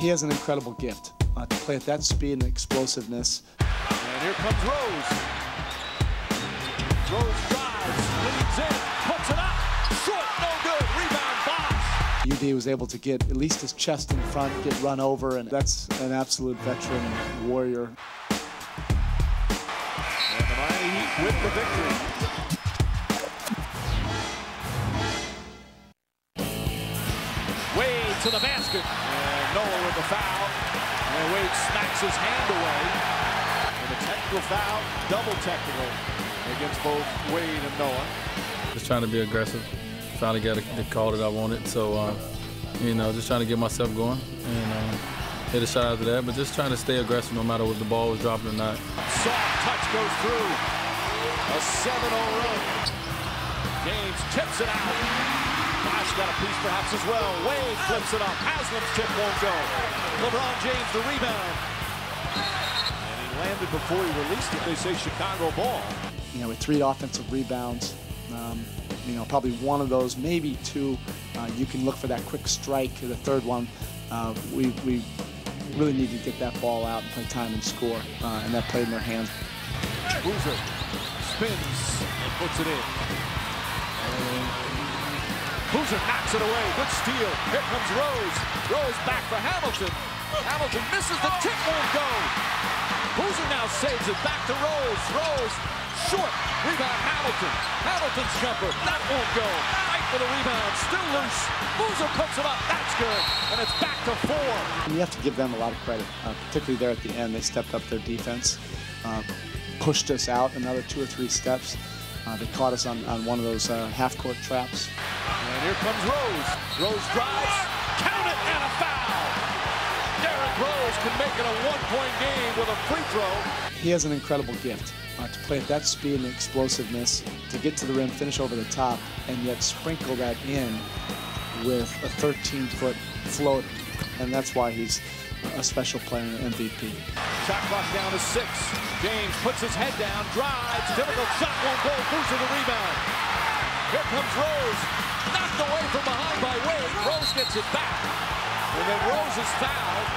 He has an incredible gift to play at that speed and explosiveness. And here comes Rose. Rose drives, leads in, puts it up, short, no good, rebound, Bosch. UD was able to get at least his chest in front, get run over, and that's an absolute veteran warrior. And the Miami Heat with the victory. Wade to the basket, and Noah with the foul, and Wade smacks his hand away. And a technical foul, double technical against both Wade and Noah. Just trying to be aggressive. Finally got the call that I wanted, so you know, just trying to get myself going and hit a shot after that, but just trying to stay aggressive no matter what the ball was dropping or not. Soft touch goes through. A 7-0 run. James tips it out. Bosch got a piece perhaps as well. Wade flips it up. Haslam's tip won't go. LeBron James the rebound. And he landed before he released it. They say Chicago ball. You know, with 3 offensive rebounds, you know, probably one of those, maybe 2, you can look for that quick strike. The third one, we really need to get that ball out and play time and score, and that played in their hands. Boozer spins and puts it in. Boozer knocks it away. Good steal. Here comes Rose. Rose back for Hamilton. Hamilton misses the tip, won't go. Boozer now saves it back to Rose. Rose short. Rebound Hamilton. Hamilton's jumper. That won't go. Fight for the rebound. Still loose. Boozer puts it up. That's good. And it's back to 4. And you have to give them a lot of credit, particularly there at the end. They stepped up their defense, pushed us out another 2 or 3 steps. They caught us on one of those half-court traps. And here comes Rose. Rose drives. Count it, and a foul. Derrick Rose can make it a 1-point game with a free throw. He has an incredible gift to play at that speed and explosiveness, to get to the rim, finish over the top, and yet sprinkle that in with a 13-foot float. And that's why he's a special player and MVP. Shot clock down to 6. James puts his head down, drives, difficult shot, won't go. Boozer the rebound. Here comes Rose, knocked away from behind by Wade. Rose gets it back, and then Rose is fouled.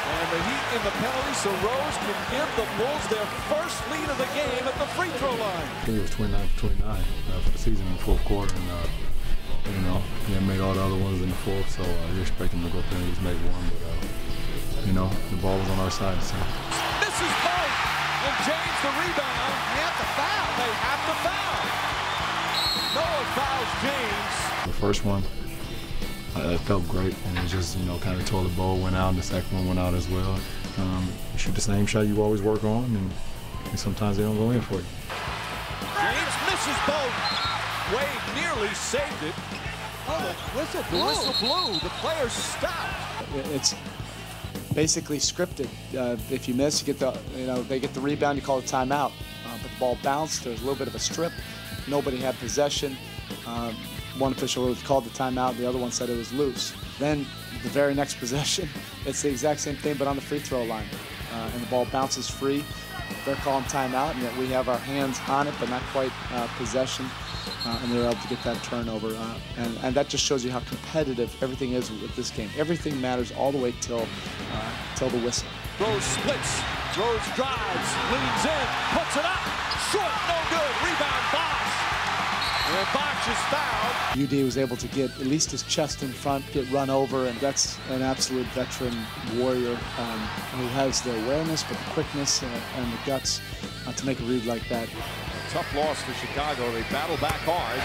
And the Heat in the penalty, so Rose can give the Bulls their first lead of the game at the free throw line. I think it was 29-29 for the season in the fourth quarter, and you know, they made all the other ones in the fourth, so you expect them to go penalties, make one, but you know, the ball was on our side. So. This is both, and James the rebound. They have to foul. They have to foul. Noah fouls James. The first one, it felt great, and it just, you know, kind of toilet bowl went out, and the second one went out as well. You shoot the same shot you always work on, and sometimes they don't go in for you. James misses both. Wade nearly saved it. Oh, the whistle blew. The whistle blew. The players stopped. It's basically scripted. If you miss, you get the, you know, they get the rebound, you call it timeout. But the ball bounced. There was a little bit of a strip. Nobody had possession. One official called the timeout. The other one said it was loose. Then the very next possession, it's the exact same thing, but on the free throw line. And the ball bounces free. They're calling timeout, and yet we have our hands on it, but not quite possession. And they're able to get that turnover. And that just shows you how competitive everything is with this game. Everything matters all the way till the whistle. Rose splits. Rose drives, leans in, puts it up. Short, no good. Rebound, Bosch. And Bosch is fouled. UD was able to get at least his chest in front, get run over, and that's an absolute veteran warrior who has the awareness, but the quickness and the guts to make a read like that. A tough loss for Chicago. They battle back hard,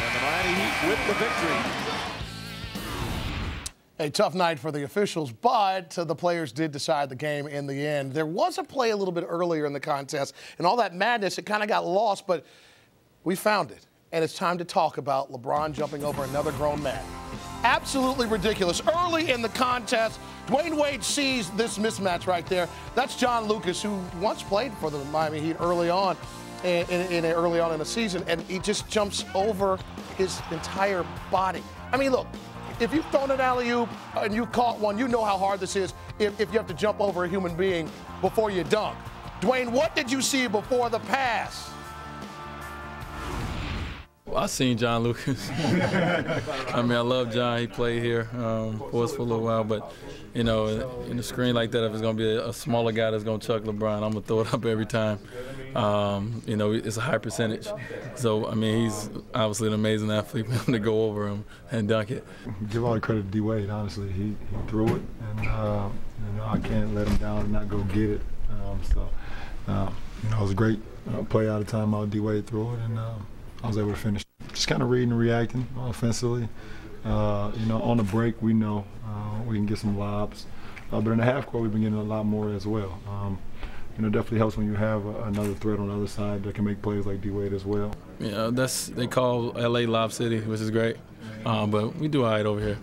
and the Miami Heat with the victory. A tough night for the officials, but the players did decide the game in the end. There was a play a little bit earlier in the contest, and all that madness, it kind of got lost, but we found it. And it's time to talk about LeBron jumping over another grown man. Absolutely ridiculous. Early in the contest, Dwayne Wade sees this mismatch right there. That's John Lucas, who once played for the Miami Heat early on in the season, and he just jumps over his entire body. I mean, look, if you've thrown an alley-oop and you caught one, you know how hard this is if you have to jump over a human being before you dunk. Dwayne, what did you see before the pass? Well, I seen John Lucas. I mean, I love John. He played here for us for a little while, but you know, in the screen like that, if it's going to be a smaller guy that's going to chuck LeBron, I'm going to throw it up every time. You know, it's a high percentage. So, I mean, he's obviously an amazing athlete to go over him and dunk it. Give all the credit to D-Wade, honestly. He threw it, and, you know, I can't let him down and not go get it. You know, it was a great play out of timeout. D-Wade threw it, and I was able to finish. Just kind of reading and reacting offensively. You know, on the break, we know we can get some lobs. But in the half court, we've been getting a lot more as well. You know, definitely helps when you have another threat on the other side that can make plays like D-Wade as well. Yeah, they call LA Lob City, which is great. But we do all right over here.